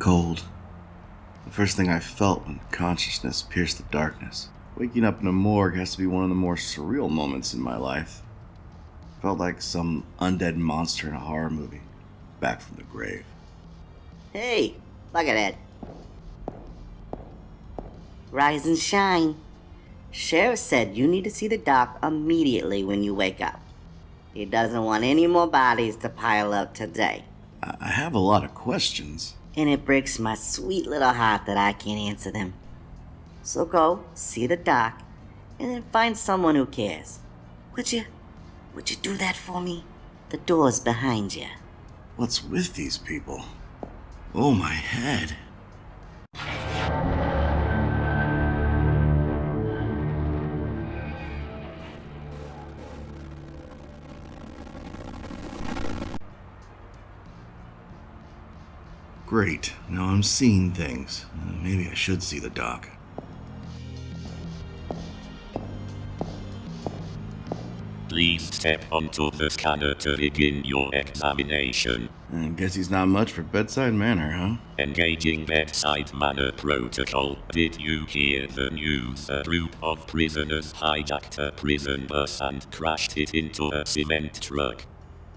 cold. The first thing I felt when consciousness pierced the darkness. Waking up in a morgue has to be one of the more surreal moments in my life. Felt like some undead monster in a horror movie, back from the grave. Hey, look at that. Rise and shine. Sheriff said you need to see the doc immediately when you wake up. He doesn't want any more bodies to pile up today. I have a lot of questions. And it breaks my sweet little heart that I can't answer them. So go, see the doc, and then find someone who cares. Would you do that for me? The door's behind you. What's with these people? Oh, my head. Great, now I'm seeing things. Maybe I should see the doc. Please step onto the scanner to begin your examination. I guess he's not much for bedside manner, huh? Engaging bedside manner protocol. Did you hear the news? A group of prisoners hijacked a prison bus and crashed it into a cement truck.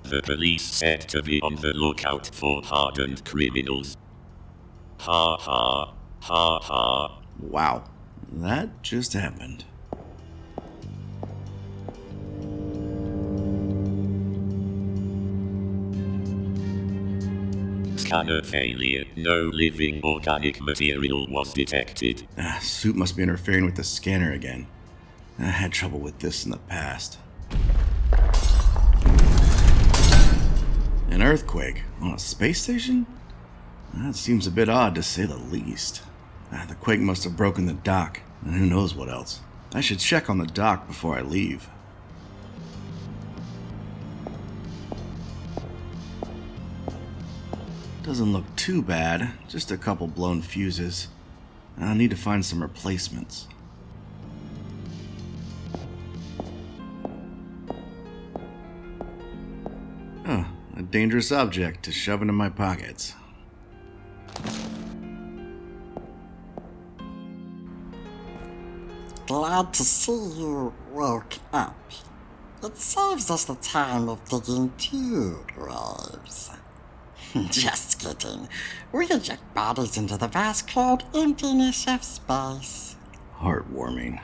The police said to be on the lookout for hardened criminals. Ha ha, ha ha. Wow, that just happened. Scanner failure. No living organic material was detected. Suit must be interfering with the scanner again. I had trouble with this in the past. An earthquake on a space station? That seems a bit odd to say the least. The quake must have broken the dock, and who knows what else. I should check on the dock before I leave. Doesn't look too bad, just a couple blown fuses. I'll need to find some replacements. Oh, a dangerous object to shove into my pockets. Glad to see you woke up. It saves us the time of digging two graves. Just kidding. We eject bodies into the vast cold emptiness of space. Heartwarming.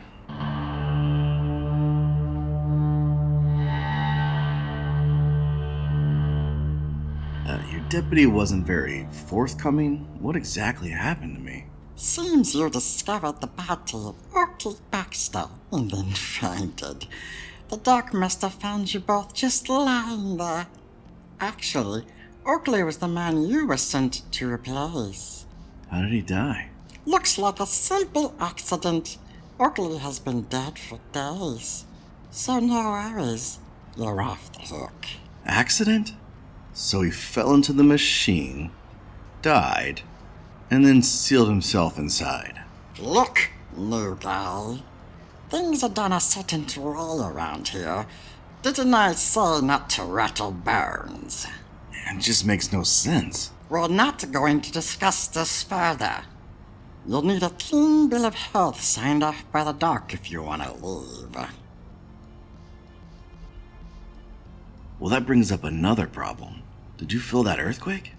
Your deputy wasn't very forthcoming. What exactly happened to me? Seems you discovered the body of Oakley Baxter and then fainted. The doc must have found you both just lying there. Actually, Oakley was the man you were sent to replace. How did he die? Looks like a simple accident. Oakley has been dead for days. So no worries. You're off the hook. Accident? So he fell into the machine, died, and then sealed himself inside. Look, new guy. Things are done a certain way around here. Didn't I say not to rattle bones? It just makes no sense. We're not going to discuss this further. You'll need a clean bill of health signed off by the doc if you want to leave. Well, that brings up another problem. Did you feel that earthquake?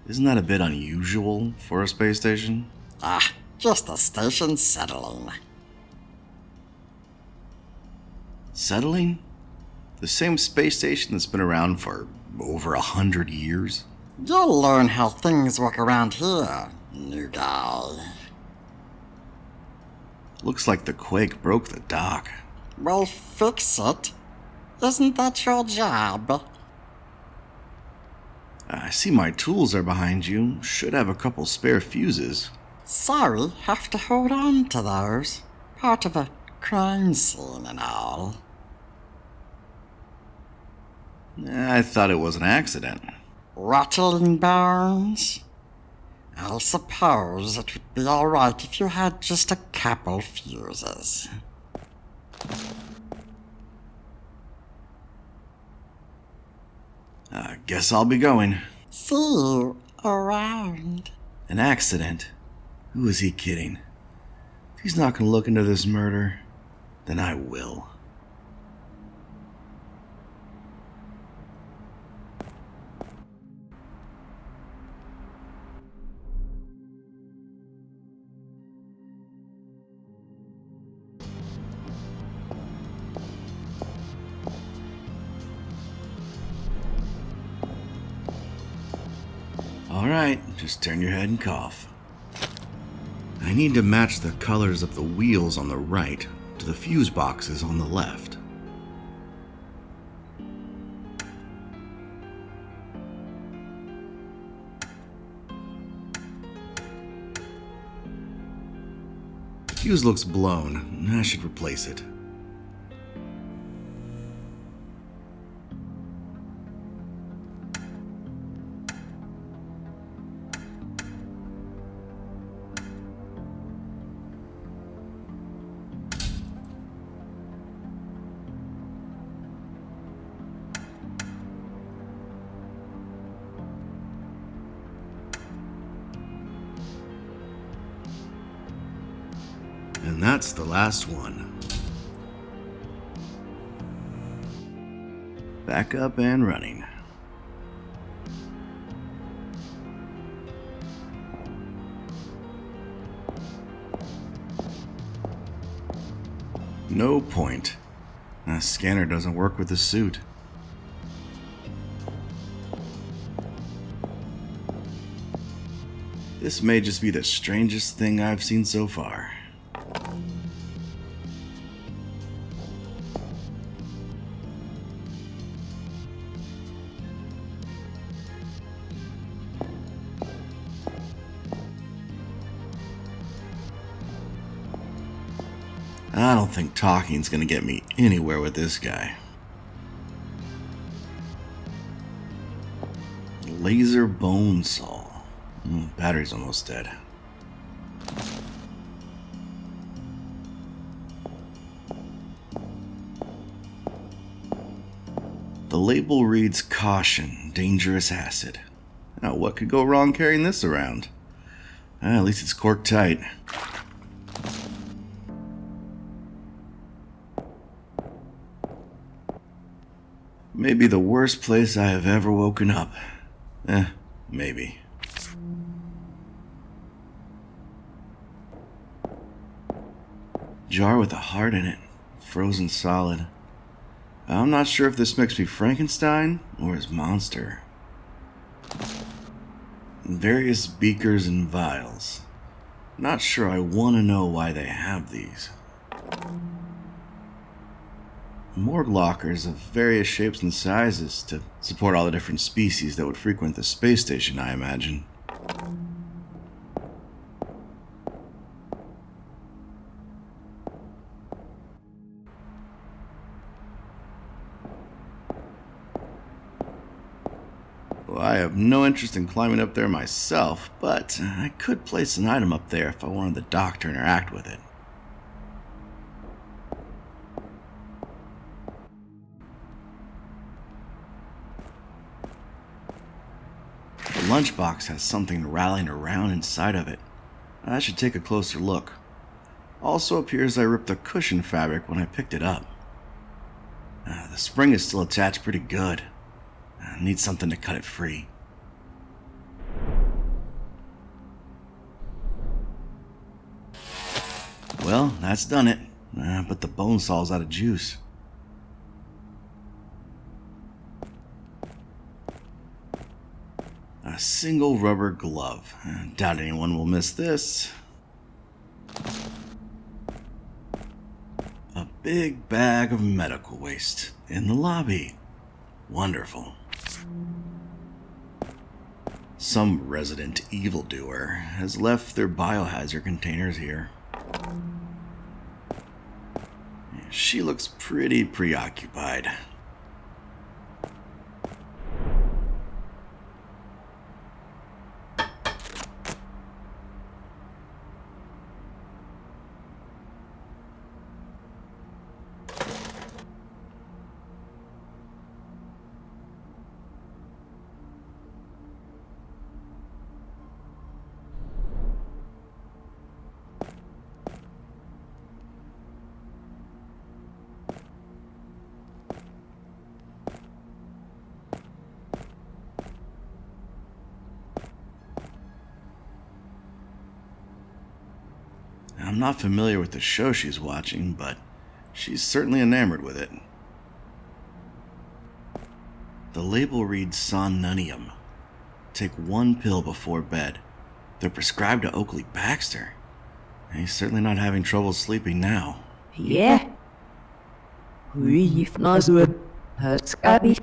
Isn't that a bit unusual for a space station? Just the station settling. Settling? The same space station that's been around for over 100 years? You'll learn how things work around here, new guy. Looks like the quake broke the dock. Well, fix it. Isn't that your job? I see my tools are behind you. Should have a couple spare fuses. Sorry, have to hold on to those. Part of a crime scene and all. I thought it was an accident. Rattling bones? I suppose it would be alright if you had just a couple fuses. Guess I'll be going. See you around. An accident? Who is he kidding? If he's not gonna look into this murder, then I will. Alright, just turn your head and cough. I need to match the colors of the wheels on the right to the fuse boxes on the left. The fuse looks blown. I should replace it. And that's the last one. Back up and running. No point. The scanner doesn't work with the suit. This may just be the strangest thing I've seen so far. I don't think talking's gonna get me anywhere with this guy. Laser bone saw. Battery's almost dead. The label reads caution, dangerous acid. Now, what could go wrong carrying this around? At least it's corked tight. Maybe the worst place I have ever woken up. Maybe. Jar with a heart in it, frozen solid. I'm not sure if this makes me Frankenstein or his monster. Various beakers and vials. Not sure I want to know why they have these. Morgue lockers of various shapes and sizes to support all the different species that would frequent the space station, I imagine. Well, I have no interest in climbing up there myself, but I could place an item up there if I wanted the doc to interact with it. The lunchbox has something rattling around inside of it. I should take a closer look. Also appears I ripped the cushion fabric when I picked it up. The spring is still attached pretty good. I need something to cut it free. Well, that's done it. But the bone saw's out of juice. A single rubber glove. Doubt anyone will miss this. A big bag of medical waste in the lobby. Wonderful. Some resident evildoer has left their biohazard containers here. She looks pretty preoccupied. I'm not familiar with the show she's watching, but she's certainly enamored with it. The label reads Somnunium. Take 1 pill before bed. They're prescribed to Oakley Baxter. He's certainly not having trouble sleeping now. Ja. Huifnazur. Herskabich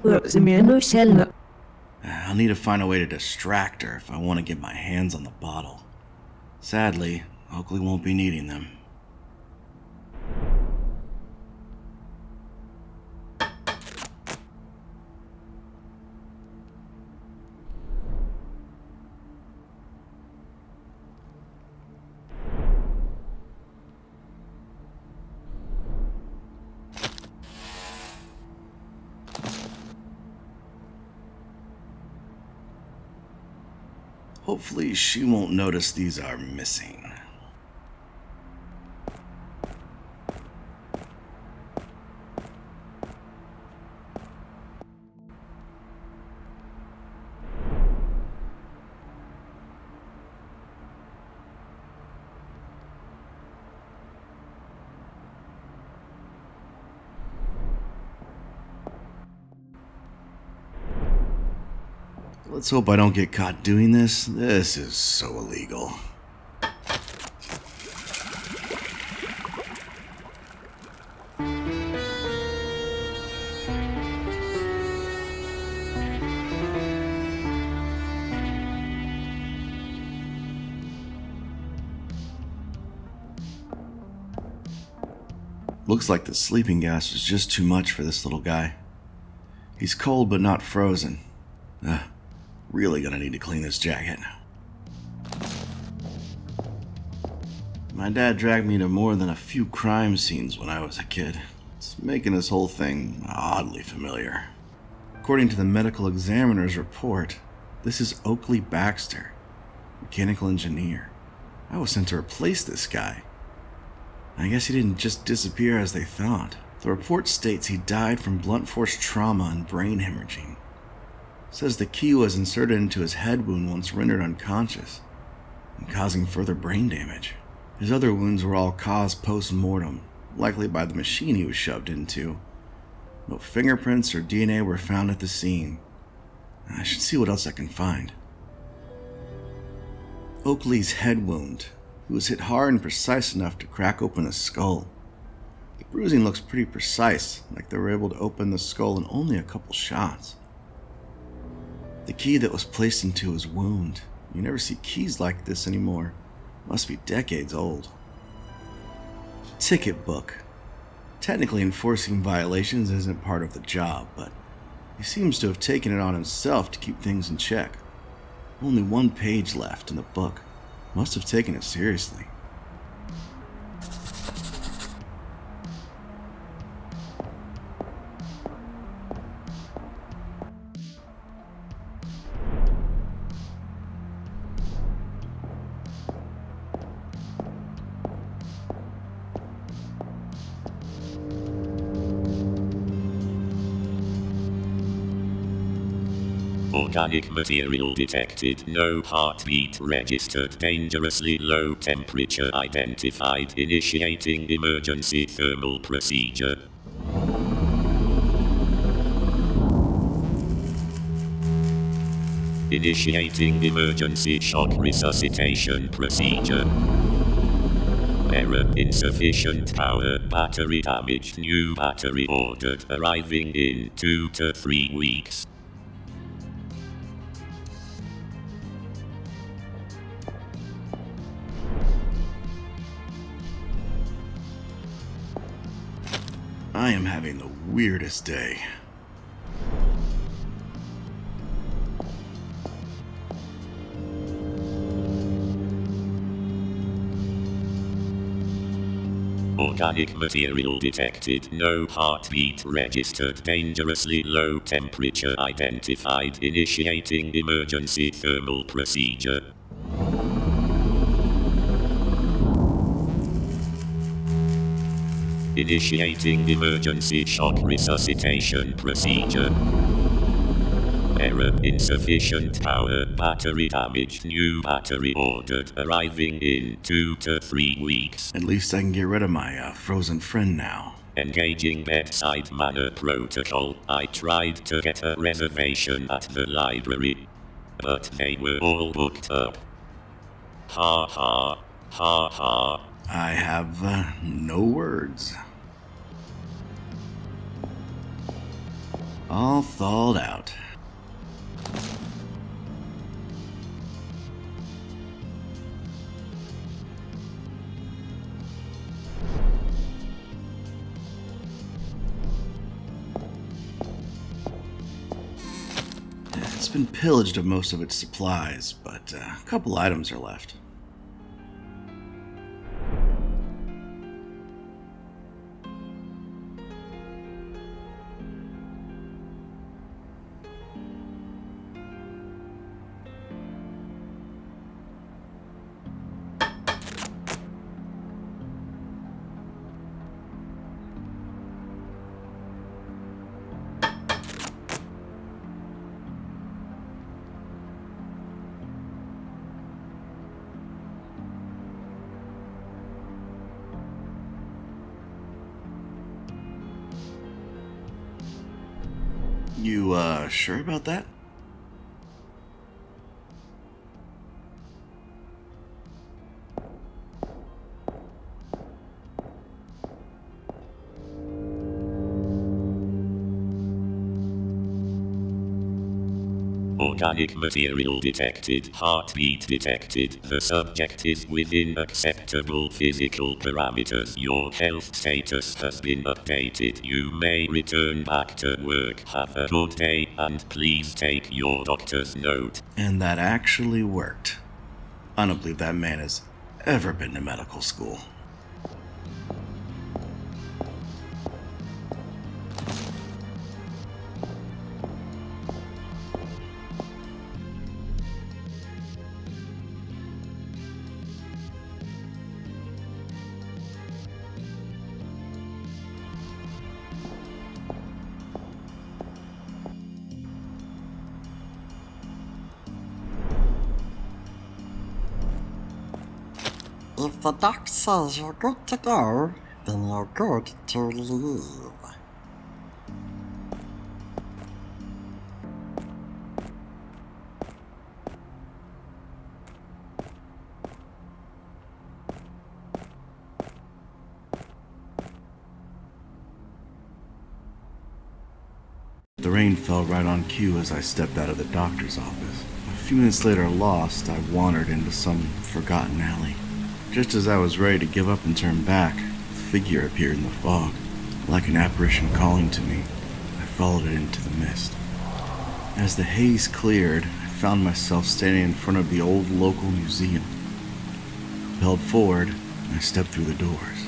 I'll need to find a way to distract her if I want to get my hands on the bottle. Sadly, Oakley won't be needing them. Hopefully she won't notice these are missing. Let's hope I don't get caught doing this. This is so illegal. Looks like the sleeping gas was just too much for this little guy. He's cold but not frozen. Really gonna need to clean this jacket. My dad dragged me to more than a few crime scenes when I was a kid. It's making this whole thing oddly familiar. According to the medical examiner's report, this is Oakley Baxter, mechanical engineer. I was sent to replace this guy. I guess he didn't just disappear as they thought. The report states he died from blunt force trauma and brain hemorrhaging. Says the key was inserted into his head wound once rendered unconscious, and causing further brain damage. His other wounds were all caused post-mortem, likely by the machine he was shoved into. No fingerprints or DNA were found at the scene. I should see what else I can find. Oakley's head wound. He was hit hard and precise enough to crack open his skull. The bruising looks pretty precise, like they were able to open the skull in only a couple shots. The key that was placed into his wound. You never see keys like this anymore. Must be decades old. Ticket book. Technically enforcing violations isn't part of the job, but he seems to have taken it on himself to keep things in check. Only 1 page left in the book. Must have taken it seriously. Organic material detected, no heartbeat registered, dangerously low temperature identified, initiating emergency thermal procedure. Initiating emergency shock resuscitation procedure. Error, insufficient power, battery damaged, new battery ordered, arriving in 2 to 3 weeks. I am having the weirdest day. Organic material detected, no heartbeat registered, dangerously low temperature identified, initiating emergency thermal procedure. Initiating emergency shock resuscitation procedure. Error, insufficient power, battery damaged, new battery ordered, arriving in 2 to 3 weeks. At least I can get rid of my frozen friend now. Engaging bedside manner protocol. I tried to get a reservation at the library, but they were all booked up. Ha ha, ha ha. I have no words. All thawed out. It's been pillaged of most of its supplies, but a couple items are left. You, sure about that? Organic material detected, heartbeat detected. The subject is within acceptable physical parameters. Your health status has been updated. You may return back to work. Have a good day, and please take your doctor's note. And that actually worked. I don't believe that man has ever been to medical school. If the doc says you're good to go, then you're good to leave. The rain fell right on cue as I stepped out of the doctor's office. A few minutes later, lost, I wandered into some forgotten alley. Just as I was ready to give up and turn back, a figure appeared in the fog. Like an apparition calling to me, I followed it into the mist. As the haze cleared, I found myself standing in front of the old local museum. Propelled forward, I stepped through the doors.